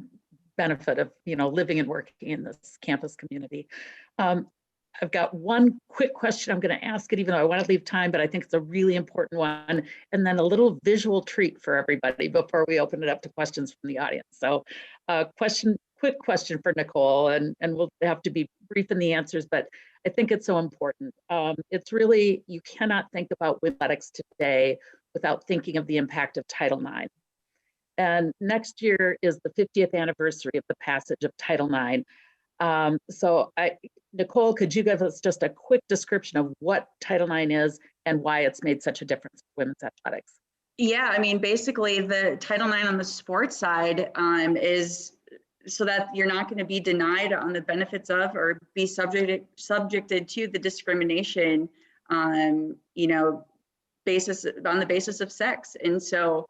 [SPEAKER 3] benefit of, you know, living and working in this campus community. I've got one quick question I'm going to ask it, even though I want to leave time, but I think it's a really important one. And then a little visual treat for everybody before we open it up to questions from the audience. So quick question for Nicole, and we'll have to be brief in the answers, but I think it's so important. It's really, you cannot think about athletics today without thinking of the impact of Title IX. And next year is the 50th anniversary of the passage of Title IX. So Nicole, could you give us just a quick description of what Title IX is and why it's made such a difference for women's athletics?
[SPEAKER 1] Yeah, I mean, basically the Title IX on the sports side is so that you're not going to be denied on the benefits of or be subjected to the discrimination, you know, on the basis of sex. And so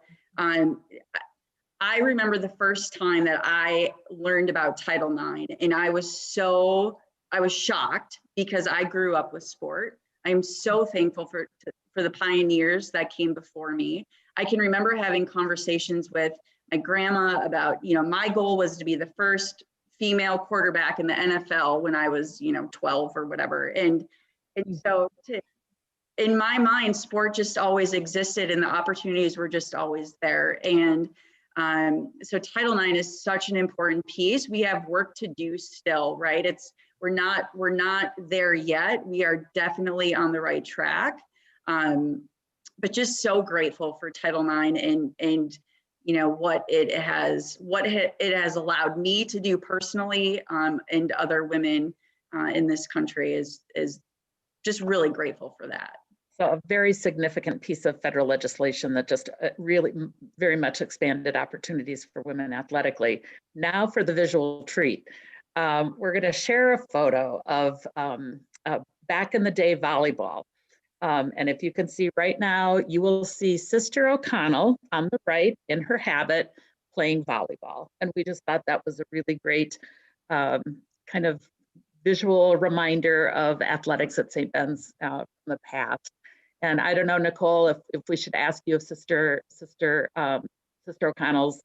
[SPEAKER 1] I remember the first time that I learned about Title IX, and I was shocked because I grew up with sport. I'm so thankful for the pioneers that came before me. I can remember having conversations with my grandma about, you know, my goal was to be the first female quarterback in the NFL when I was, you know, 12 or whatever. And so in my mind, sport just always existed and the opportunities were just always there. And so Title IX is such an important piece. We have work to do still, right? We're not there yet. We are definitely on the right track. But just so grateful for Title IX and you know what it has allowed me to do personally, and other women in this country is just really grateful for that.
[SPEAKER 3] So a very significant piece of federal legislation that just really very much expanded opportunities for women athletically. Now for the visual treat. We're going to share a photo of back in the day volleyball. And if you can see right now, you will see Sister O'Connell on the right in her habit playing volleyball. And we just thought that was a really great kind of visual reminder of athletics at St. Ben's from the past. And I don't know, Nicole, if we should ask you if Sister O'Connell's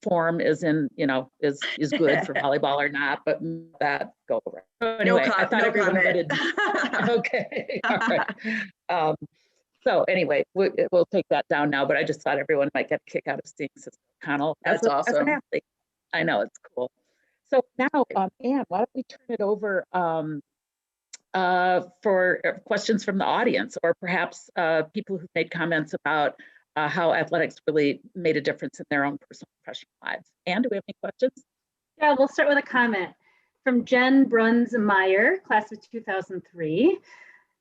[SPEAKER 3] form is in, you know, is good for volleyball or not, but that go over. Anyway, I thought everyone would. Okay, all right. So anyway, we'll take that down now, but I just thought everyone might get a kick out of seeing Sister O'Connell.
[SPEAKER 1] That's awesome.
[SPEAKER 3] As an athlete. I know, it's cool. So now, Anne, why don't we turn it over for questions from the audience, or perhaps people who've made comments about how athletics really made a difference in their own personal and professional lives. Anne, do we have any questions?
[SPEAKER 2] Yeah, we'll start with a comment from Jen Brunsmeyer, class of 2003.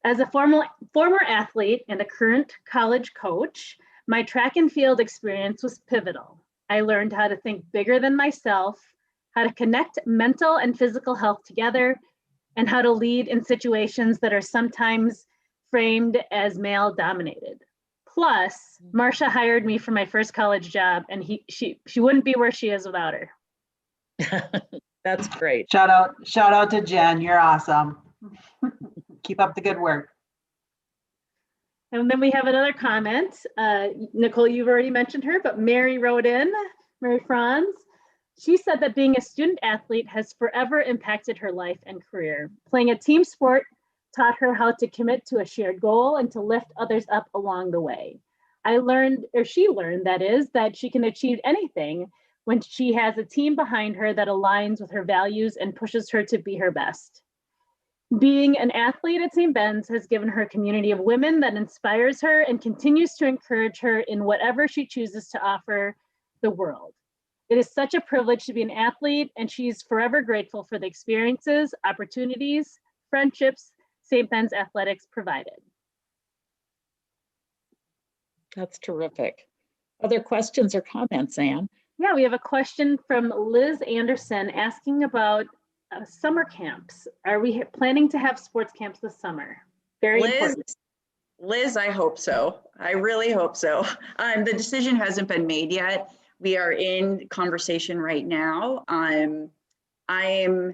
[SPEAKER 2] As a former athlete and a current college coach, my track and field experience was pivotal. I learned how to think bigger than myself, how to connect mental and physical health together, and how to lead in situations that are sometimes framed as male dominated. Plus, Marcia hired me for my first college job, and she wouldn't be where she is without her.
[SPEAKER 3] That's great.
[SPEAKER 4] Shout out to Jen. You're awesome. Keep up the good work.
[SPEAKER 2] And then we have another comment. Nicole, you've already mentioned her, but Mary wrote in, Mary Franz. She said that being a student athlete has forever impacted her life and career. Playing a team sport taught her how to commit to a shared goal and to lift others up along the way. She learned that she can achieve anything when she has a team behind her that aligns with her values and pushes her to be her best. Being an athlete at St. Ben's has given her a community of women that inspires her and continues to encourage her in whatever she chooses to offer the world. It is such a privilege to be an athlete, and she's forever grateful for the experiences, opportunities, friendships St. Ben's Athletics provided.
[SPEAKER 3] That's terrific. Other questions or comments, Anne?
[SPEAKER 2] Yeah, we have a question from Liz Anderson asking about summer camps. Are we planning to have sports camps this summer? Very important.
[SPEAKER 1] Liz, I hope so. I really hope so. The decision hasn't been made yet. We are in conversation right now. I am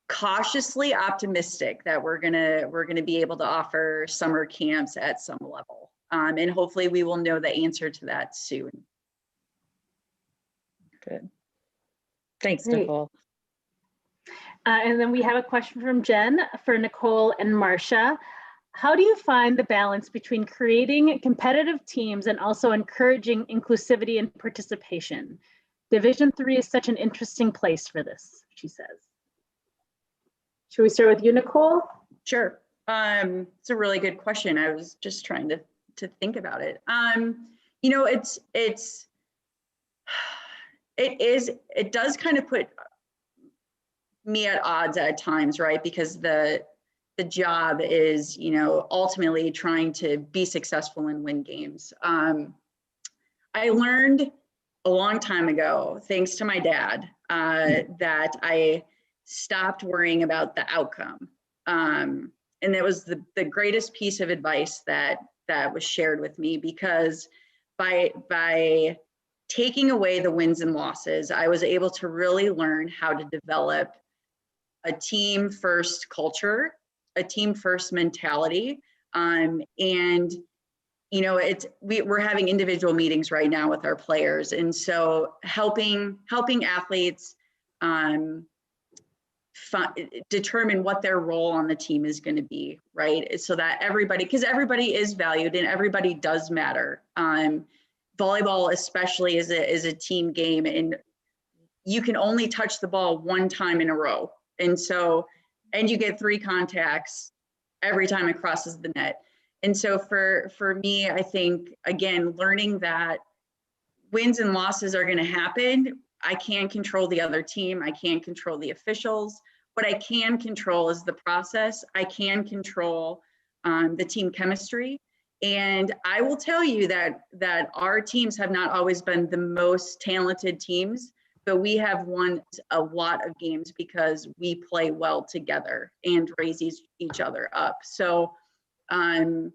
[SPEAKER 1] cautiously optimistic that we're gonna be able to offer summer camps at some level, and hopefully we will know the answer to that soon.
[SPEAKER 3] Good. Thanks,
[SPEAKER 2] Great.
[SPEAKER 3] Nicole.
[SPEAKER 2] And then we have a question from Jen for Nicole and Marcia. How do you find the balance between creating competitive teams and also encouraging inclusivity and participation? Division III is such an interesting place for this, she says. Should we start with you, Nicole? Sure.
[SPEAKER 1] It's a really good question. I was just trying to think about it. You know, it does kind of put me at odds at times, right? Because the job is, you know, ultimately trying to be successful and win games. I learned a long time ago, thanks to my dad, that I stopped worrying about the outcome. And it was the greatest piece of advice that was shared with me, because by taking away the wins and losses, I was able to really learn how to develop a team first culture, a team first mentality. And, you know, we're having individual meetings right now with our players. And so helping athletes determine what their role on the team is going to be, right? So that because everybody is valued and everybody does matter. Volleyball especially is a team game, and you can only touch the ball one time in a row. And you get 3 contacts every time it crosses the net. And so for me, I think, again, learning that wins and losses are going to happen. I can't control the other team. I can't control the officials. What I can control is the process. I can control the team chemistry. And I will tell you that our teams have not always been the most talented teams, but we have won a lot of games because we play well together and raise each other up. So it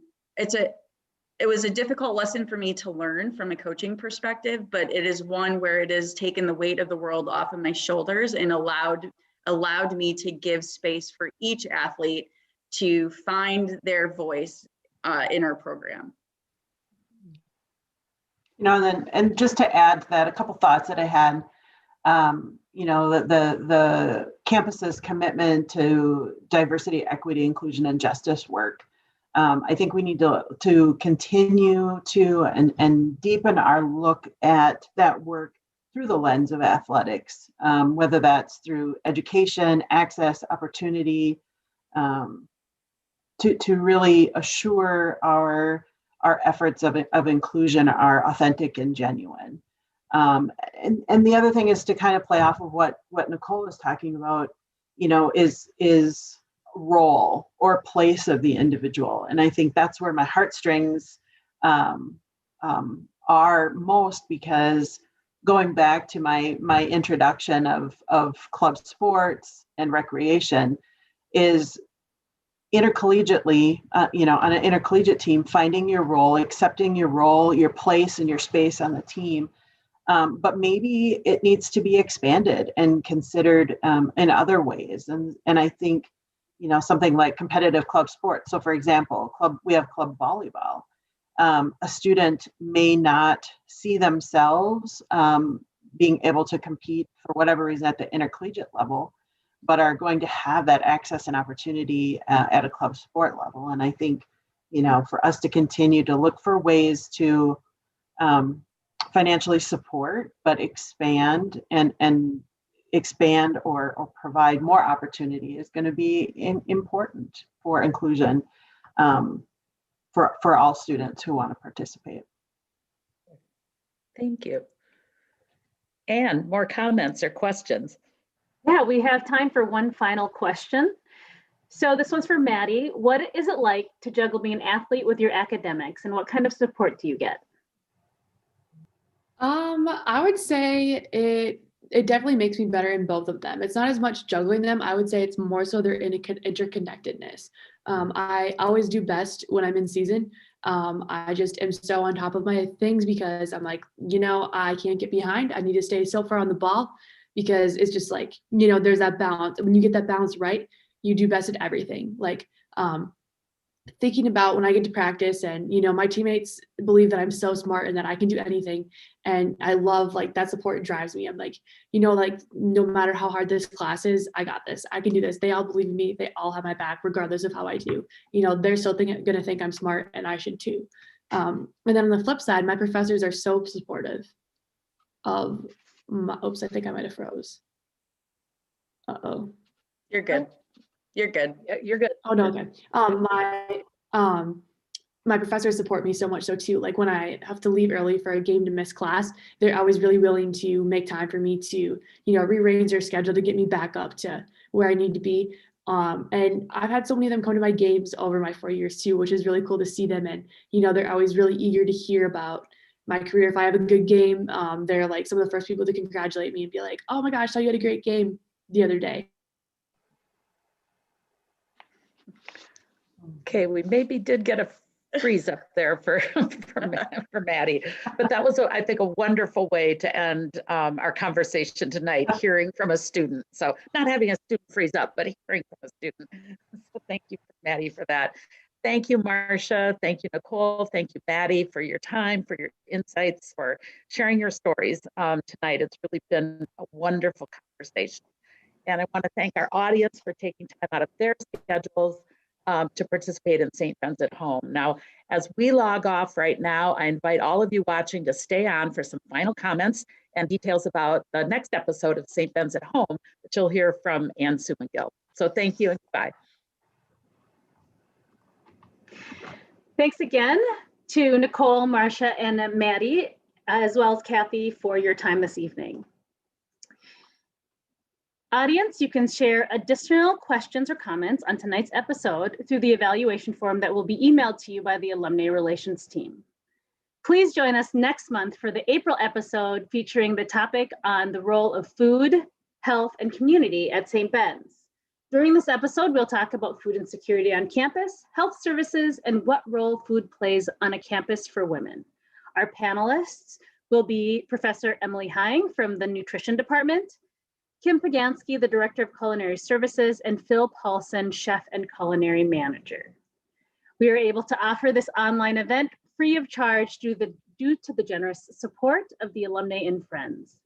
[SPEAKER 1] was a difficult lesson for me to learn from a coaching perspective, but it is one where it has taken the weight of the world off of my shoulders and allowed me to give space for each athlete to find their voice in our program.
[SPEAKER 4] You know, and just to add to that, a couple thoughts that I had. You know, the campus's commitment to diversity, equity, inclusion, and justice work. I think we need to continue to and deepen our look at that work through the lens of athletics, whether that's through education, access, opportunity, to really assure our efforts of inclusion are authentic and genuine. And the other thing is to kind of play off of what Nicole was talking about, you know, is role or place of the individual. And I think that's where my heartstrings are most, because going back to my introduction of club sports and recreation, is intercollegiately, on an intercollegiate team, finding your role, accepting your role, your place and your space on the team. But maybe it needs to be expanded and considered in other ways. And I think, something like competitive club sports. So for example, we have club volleyball. A student may not see themselves being able to compete for whatever reason at the intercollegiate level, but are going to have that access and opportunity at a club sport level. And I think, for us to continue to look for ways to financially support, but expand and expand or provide more opportunity is going to be important for inclusion for all students who want to participate.
[SPEAKER 3] Thank you. And more comments or questions?
[SPEAKER 2] Yeah, we have time for one final question. So this one's for Maddie. What is it like to juggle being an athlete with your academics, and what kind of support do you get?
[SPEAKER 5] I would say it definitely makes me better in both of them. It's not as much juggling them. I would say it's more so their interconnectedness. I always do best when I'm in season. I just am so on top of my things because I'm like, I can't get behind. I need to stay so far on the ball because it's just like, there's that balance. When you get that balance right, you do best at everything. Like, thinking about when I get to practice and, my teammates believe that I'm so smart and that I can do anything. And I love that support drives me. I'm like, no matter how hard this class is, I got this, I can do this. They all believe in me. They all have my back, regardless of how I do. They're still going to think I'm smart and I should too. And then on the flip side, my professors are so supportive of oops, I think I might've froze. Uh-oh.
[SPEAKER 1] You're good. You're good.
[SPEAKER 3] You're good.
[SPEAKER 5] Oh no, okay. My professors support me so much so too. Like when I have to leave early for a game to miss class, they're always really willing to make time for me to, rearrange their schedule to get me back up to where I need to be. And I've had so many of them come to my games over my 4 years too, which is really cool to see them. And, they're always really eager to hear about my career. If I have a good game, they're like some of the first people to congratulate me and be like, oh my gosh, you had a great game the other day.
[SPEAKER 3] Okay, we maybe did get a freeze up there for Maddie, but that was, I think, a wonderful way to end our conversation tonight, hearing from a student. So not having a student freeze up, but hearing from a student. So thank you, Maddie, for that. Thank you, Marcia. Thank you, Nicole. Thank you, Maddie, for your time, for your insights, for sharing your stories tonight. It's really been a wonderful conversation. And I want to thank our audience for taking time out of their schedules to participate in St. Ben's at Home. Now, as we log off right now, I invite all of you watching to stay on for some final comments and details about the next episode of St. Ben's at Home, which you'll hear from Ann Sumangill. So thank you and goodbye.
[SPEAKER 2] Thanks again to Nicole, Marcia, and Maddie, as well as Kathy, for your time this evening. Audience, you can share additional questions or comments on tonight's episode through the evaluation form that will be emailed to you by the Alumni Relations team. Please join us next month for the April episode featuring the topic on the role of food, health, and community at St. Ben's. During this episode, we'll talk about food insecurity on campus, health services, and what role food plays on a campus for women. Our panelists will be Professor Emily Hine from the Nutrition Department, Kim Pagansky, the Director of Culinary Services, and Phil Paulson, Chef and Culinary Manager. We are able to offer this online event free of charge due to the generous support of the alumni and friends.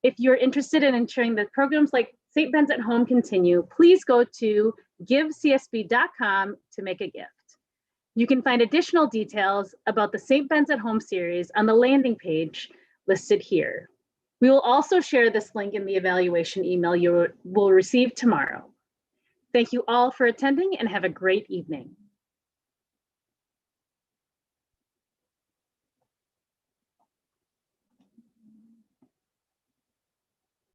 [SPEAKER 2] If you're interested in ensuring that programs like St. Ben's at Home continue, please go to givecsb.com to make a gift. You can find additional details about the St. Ben's at Home series on the landing page listed here. We will also share this link in the evaluation email you will receive tomorrow. Thank you all for attending and have a great evening.